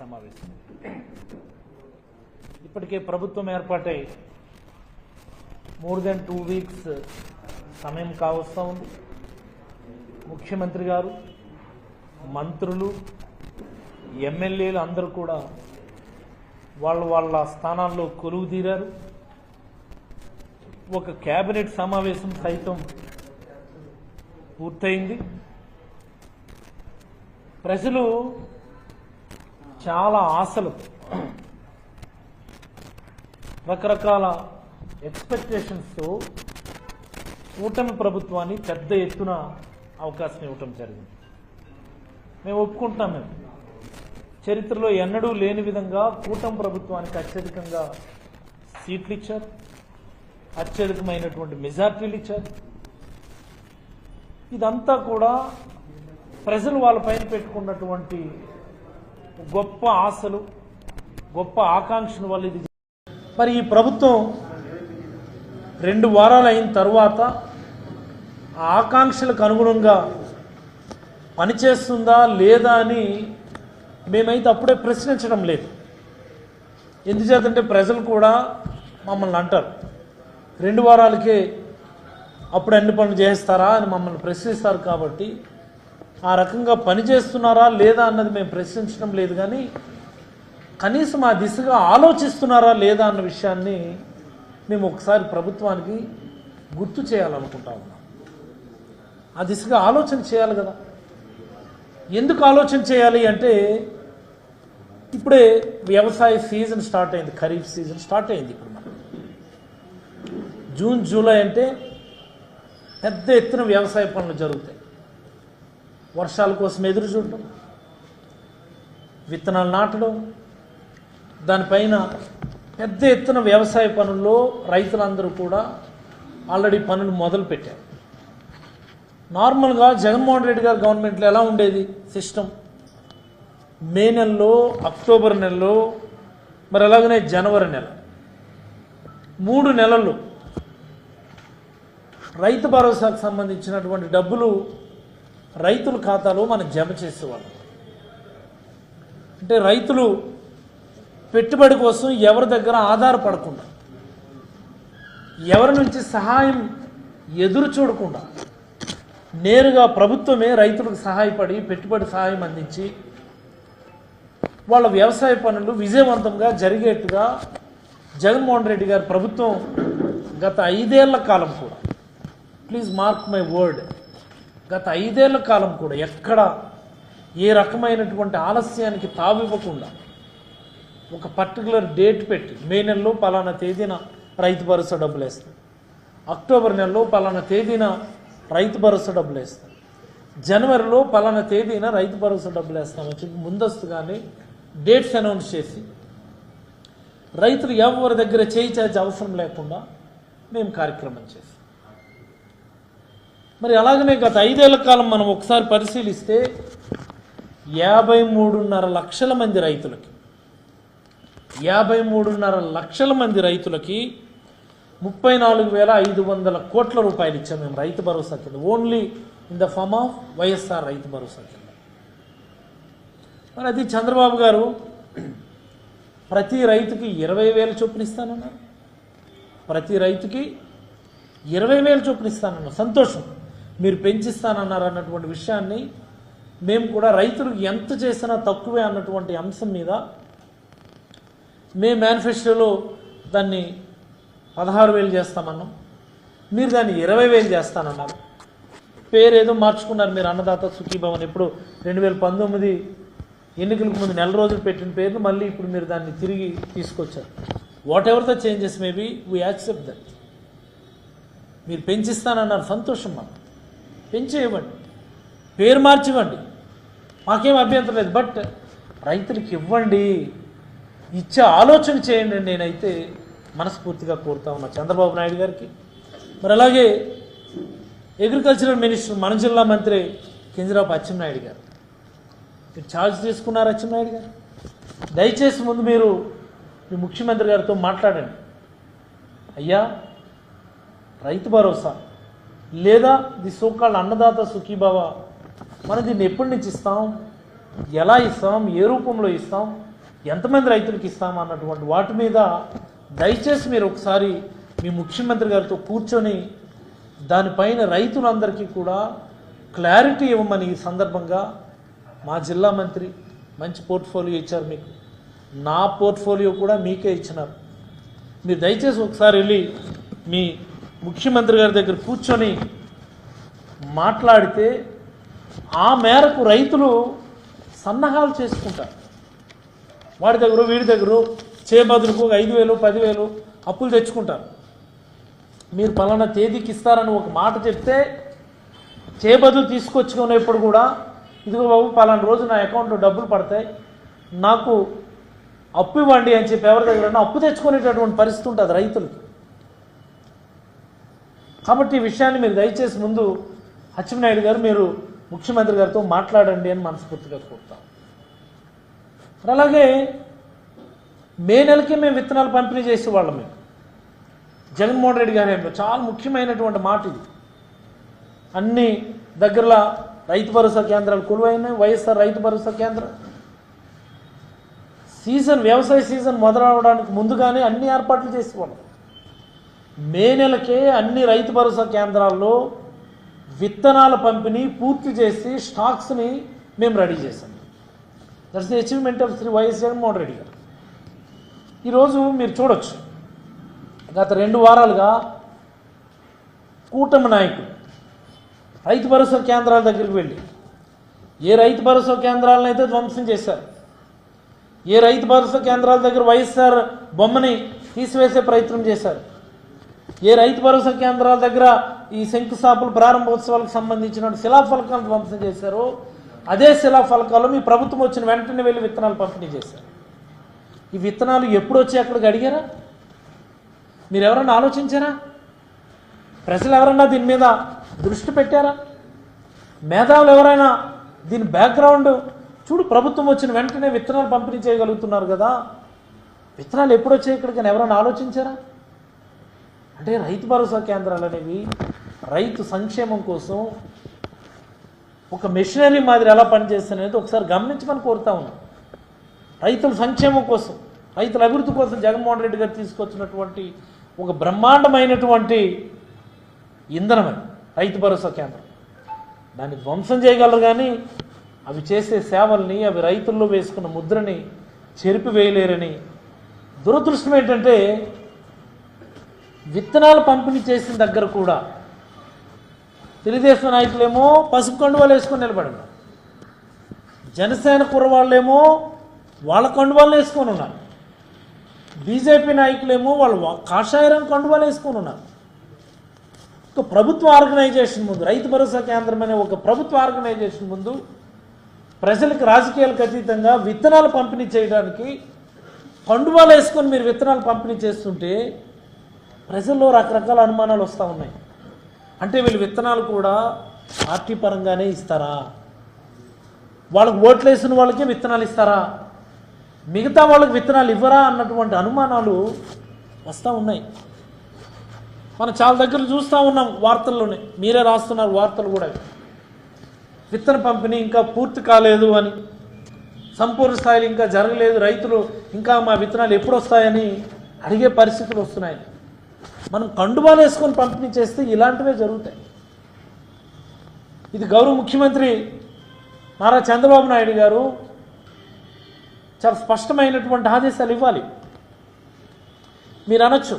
సమావేశం. ఇప్పటికే ప్రభుత్వం ఏర్పాటై మోర్ దెన్ 2 వీక్స్ సమయం కావస్తూ ఉంది. ముఖ్యమంత్రి గారు, మంత్రులు, ఎమ్మెల్యేలు అందరూ కూడా వాళ్ళ స్థానాల్లో కొలువు తీరారు. ఒక కేబినెట్ సమావేశం సైతం పూర్తయింది. ప్రజలు చాలా ఆశలు, రకరకాల ఎక్స్పెక్టేషన్స్తో కూటమి ప్రభుత్వాన్ని పెద్ద ఎత్తున అవకాశం ఇవ్వటం జరిగింది. మేము ఒప్పుకుంటున్నాం. మేము చరిత్రలో ఎన్నడూ లేని విధంగా కూటమి ప్రభుత్వానికి అత్యధికంగా సీట్లు ఇచ్చారు, అత్యధికమైనటువంటి మెజార్టీలు ఇచ్చారు. ఇదంతా కూడా ప్రజలు వాళ్ళపైన పెట్టుకున్నటువంటి గొప్ప ఆశలు, గొప్ప ఆకాంక్షల వల్ల ఇది. మరి ఈ ప్రభుత్వం 2 వారాలు అయిన తర్వాత ఆ ఆకాంక్షలకు అనుగుణంగా పనిచేస్తుందా లేదా అని మేమైతే అప్పుడే ప్రశ్నించడం లేదు. ఎందుచేతంటే ప్రజలు కూడా మమ్మల్ని అంటారు, 2 వారాలకే అప్పుడు అన్ని పనులు చేస్తారా అని మమ్మల్ని ప్రశ్నిస్తారు. కాబట్టి ఆ రకంగా పనిచేస్తున్నారా లేదా అన్నది మేము ప్రశ్నించడం లేదు, కానీ కనీసం ఆ దిశగా ఆలోచిస్తున్నారా లేదా అన్న విషయాన్ని మేము ఒకసారి ప్రభుత్వానికి గుర్తు చేయాలనుకుంటా ఉన్నాం. ఆ దిశగా ఆలోచన చేయాలి కదా. ఎందుకు ఆలోచన చేయాలి అంటే, ఇప్పుడే వ్యవసాయ సీజన్ స్టార్ట్ అయింది, ఖరీఫ్ సీజన్ స్టార్ట్ అయింది. ఇప్పుడు మనం జూన్, జూలై అంటే పెద్ద ఎత్తున వ్యవసాయ పనులు జరుగుతాయి. వర్షాల కోసం ఎదురు చూడటం, విత్తనాలు నాటడం, దానిపైన పెద్ద ఎత్తున వ్యవసాయ పనుల్లో రైతులందరూ కూడా ఆల్రెడీ పనులు మొదలుపెట్టారు. నార్మల్గా జగన్మోహన్ రెడ్డి గారి గవర్నమెంట్లో ఎలా ఉండేది సిస్టమ్? మే నెలలో, అక్టోబర్ నెలలో, మరి అలాగనే జనవరి నెల, 3 నెలలు రైతు భరోసాకు సంబంధించినటువంటి డబ్బులు రైతుల ఖాతాలో మనం జమ చేసేవాళ్ళం. అంటే రైతులు పెట్టుబడి కోసం ఎవరి దగ్గర ఆధారపడకుండా, ఎవరి నుంచి సహాయం ఎదురు చూడకుండా నేరుగా ప్రభుత్వమే రైతులకు సహాయపడి పెట్టుబడి సహాయం అందించి వాళ్ళ వ్యవసాయ పనులు విజయవంతంగా జరిగేట్టుగా జగన్మోహన్ రెడ్డి గారి ప్రభుత్వం గత 5 ఏళ్ల కాలం కూడా, ప్లీజ్ మార్క్ మై వర్డ్, గత 5 ఏళ్ల కాలం కూడా ఎక్కడ ఏ రకమైనటువంటి ఆలస్యానికి తావివ్వకుండా ఒక పర్టికులర్ డేట్ పెట్టి, మే నెలలో పలానా తేదీన రైతు భరోసా డబ్బులు వేస్తాం, అక్టోబర్ నెలలో పలానా తేదీన రైతు భరోసా డబ్బులు వేస్తాం, జనవరిలో పలానా తేదీన రైతు భరోసా డబ్బులు వేస్తామని చెప్పి ముందస్తుగానే డేట్స్ అనౌన్స్ చేసి రైతులు ఎవరి దగ్గర చేయి చార్జ్ అవసరం లేకుండా మేము కార్యక్రమం చేసాం. మరి అలాగనే గత 5 ఏళ్ల కాలం మనం ఒకసారి పరిశీలిస్తే 53.5 లక్షల మంది రైతులకి 34,500 కోట్ల రూపాయలు ఇచ్చాం మేము రైతు భరోసా కింద, only in the form of YSR Rythu Bharosa కింద. మరి అది చంద్రబాబు గారు ప్రతి రైతుకి 20,000 చొప్పున ఇస్తానన్నారు, ప్రతి రైతుకి 20,000 చొప్పున ఇస్తానన్నారు. సంతోషం, మీరు పెంచిస్తానన్నారు అన్నటువంటి విషయాన్ని మేము కూడా రైతులకు ఎంత చేసినా తక్కువే అన్నటువంటి అంశం మీద మేము మేనిఫెస్టోలో దాన్ని 16,000 చేస్తామన్నాం. మీరు దాన్ని 20,000 చేస్తానన్నారు. పేరేదో మార్చుకున్నారు మీరు, అన్నదాత సుఖీభవన్. ఇప్పుడు 2019 ఎన్నికలకు ముందు నెల రోజులు పెట్టిన పేరును మళ్ళీ ఇప్పుడు మీరు దాన్ని తిరిగి తీసుకొచ్చారు. What ever the changes maybe we accept that. మీరు పెంచిస్తానన్నారు, సంతోషం. మనం పెంచేయవండి, పేరు మార్చివ్వండి, మాకేం అభ్యంతరం లేదు. బట్ రైతులకు ఇవ్వండి, ఇచ్చే ఆలోచన చేయండి. నేనైతే మనస్ఫూర్తిగా కోరుతా ఉన్నా చంద్రబాబు నాయుడు గారికి. మరి అలాగే అగ్రికల్చరల్ మినిస్టర్, మన జిల్లా మంత్రి కింజరాపు అచ్చెన్నాయుడు గారు, మీరు ఛార్జ్ తీసుకున్నారు. అచ్చెన్నాయుడు గారు, దయచేసి ముందు మీరు మీ ముఖ్యమంత్రి గారితో మాట్లాడండి. అయ్యా, రైతు భరోసా లేదా ది సోకాల్డ్ అన్నదాత సుఖీభవ, మనం దీన్ని ఎప్పటి నుంచి ఇస్తాం, ఎలా ఇస్తాం, ఏ రూపంలో ఇస్తాం, ఎంతమంది రైతులకు ఇస్తామా అన్నటువంటి వాటి మీద దయచేసి మీరు ఒకసారి మీ ముఖ్యమంత్రి గారితో కూర్చొని దానిపైన రైతులందరికీ కూడా క్లారిటీ ఇవ్వమని ఈ సందర్భంగా మా జిల్లా మంత్రి మంచి పోర్ట్ఫోలియో ఇచ్చారు మీకు, నా పోర్ట్ఫోలియో కూడా మీకే ఇచ్చినారు. మీరు దయచేసి ఒకసారి వెళ్ళి మీ ముఖ్యమంత్రి గారి దగ్గర కూర్చొని మాట్లాడితే ఆ మేరకు రైతులు సన్నాహాలు చేసుకుంటారు. వాడి దగ్గర వీడి దగ్గర చేబదులకు 5,000 10,000 అప్పులు తెచ్చుకుంటారు. మీరు పలానా తేదీకి ఇస్తారని ఒక మాట చెప్తే చేబదులు తీసుకొచ్చుకునేప్పుడు కూడా ఇదిగో బాబు పలానా రోజు నా అకౌంట్లో డబ్బులు పడతాయి, నాకు అప్పు ఇవ్వండి అని చెప్పి ఎవరి దగ్గర అప్పు తెచ్చుకునేటటువంటి పరిస్థితి ఉంటుంది రైతులకి. కాబట్టి ఈ విషయాన్ని మీరు దయచేసి ముందు అచ్చెన్నాయుడు గారు మీరు ముఖ్యమంత్రి గారితో మాట్లాడండి అని మనస్ఫూర్తిగా కోరుతాం. అలాగే మే నెలకి మేము విత్తనాలు పంపిణీ చేసేవాళ్ళం. మేము జగన్మోహన్ రెడ్డి గారి చాలా ముఖ్యమైనటువంటి మాట ఇది. అన్ని దగ్గరలో రైతు భరోసా కేంద్రాలు కొలువైనాయి. వైఎస్ఆర్ రైతు భరోసా కేంద్రం వ్యవసాయ సీజన్ మొదలవడానికి ముందుగానే అన్ని ఏర్పాట్లు చేసేవాళ్ళం. మే నెలకే అన్ని రైతు భరోసా కేంద్రాల్లో విత్తనాల పంపిణీ పూర్తి చేసి స్టాక్స్ని మేము రెడీ చేశాం. That's the achievement of Shri YS Jaganmohan Reddy గారు. ఈరోజు మీరు చూడొచ్చు, గత 2 వారాలుగా కూటమి నాయకులు రైతు భరోసా కేంద్రాల దగ్గరికి వెళ్ళి ఏ రైతు భరోసా కేంద్రాలను అయితే ధ్వంసం చేశారు, ఏ రైతు భరోసా కేంద్రాల దగ్గర వైఎస్ఆర్ బొమ్మని తీసివేసే ప్రయత్నం చేశారు, ఏ రైతు భరోసా కేంద్రాల దగ్గర ఈ శంకుస్థాపన ప్రారంభోత్సవాలకు సంబంధించిన శిలాఫలకాలను ధ్వంసం చేశారో అదే శిలాఫలకాలు మీ ప్రభుత్వం వచ్చిన వెంటనే వెళ్ళి విత్తనాలు పంపిణీ చేశారు. ఈ విత్తనాలు ఎప్పుడు వచ్చి అక్కడికి అడిగారా? మీరు ఎవరన్నా ఆలోచించారా? ప్రజలు ఎవరన్నా దీని మీద దృష్టి పెట్టారా? మేధావులు ఎవరైనా దీని బ్యాక్గ్రౌండ్ చూడు, ప్రభుత్వం వచ్చిన వెంటనే విత్తనాలు పంపిణీ చేయగలుగుతున్నారు కదా, విత్తనాలు ఎప్పుడు వచ్చాయి ఇక్కడికి ఎవరైనా ఆలోచించారా? అంటే రైతు భరోసా కేంద్రాలు అనేవి రైతు సంక్షేమం కోసం ఒక మెషినరీ మాదిరి ఎలా పనిచేస్తున్నది ఒకసారి గమనించమని కోరుతా ఉన్నాం. రైతుల సంక్షేమం కోసం, రైతుల అభివృద్ధి కోసం జగన్మోహన్ రెడ్డి గారు తీసుకొచ్చినటువంటి ఒక బ్రహ్మాండమైనటువంటి ఇంధనమే రైతు భరోసా కేంద్రం. దాన్ని ధ్వంసం చేయగలరు కానీ అవి చేసే సేవల్ని, అవి రైతుల్లో వేసుకున్న ముద్రని చెరిపివేయలేరని. దురదృష్టం ఏంటంటే విత్తనాలు పంపిణీ చేసిన దగ్గర కూడా తెలుగుదేశం నాయకులేమో పసుపు కండువాలు వేసుకొని నిలబడినారు, జనసేన కుర్రవాళ్ళేమో వాళ్ళ కండువాలు వేసుకొని ఉన్నారు, బీజేపీ నాయకులేమో వాళ్ళు కాషాయ రంగు కండువాలు వేసుకొని ఉన్నారు. ఒక ప్రభుత్వ ఆర్గనైజేషన్ ముందు, రైతు భరోసా కేంద్రం అనే ఒక ప్రభుత్వ ఆర్గనైజేషన్ ముందు ప్రజలకు రాజకీయాలకు అతీతంగా విత్తనాలు పంపిణీ చేయడానికి కండువాలు వేసుకొని మీరు విత్తనాలు పంపిణీ చేస్తుంటే ప్రజల్లో రకరకాల అనుమానాలు వస్తూ ఉన్నాయి. అంటే వీళ్ళు విత్తనాలు కూడా పార్టీ పరంగానే ఇస్తారా? వాళ్ళకు ఓట్లు వేసిన వాళ్ళకే విత్తనాలు ఇస్తారా? మిగతా వాళ్ళకి విత్తనాలు ఇవ్వరా అన్నటువంటి అనుమానాలు వస్తూ ఉన్నాయి. మనం చాలా దగ్గర చూస్తూ ఉన్నాం, వార్తల్లోనే మీరే రాస్తున్నారు వార్తలు కూడా. విత్తన పంపిణీ ఇంకా పూర్తి కాలేదు అని, సంపూర్ణ స్థాయిలో ఇంకా జరగలేదు, రైతులు ఇంకా మా విత్తనాలు ఎప్పుడు వస్తాయని అడిగే పరిస్థితులు వస్తున్నాయి. మనం కండువాలు వేసుకొని పంపిణీ చేస్తే ఇలాంటివే జరుగుతాయి. ఇది గౌరవ ముఖ్యమంత్రి నారా చంద్రబాబు నాయుడు గారు చాలా స్పష్టమైనటువంటి ఆదేశాలు ఇవ్వాలి. మీరు అనొచ్చు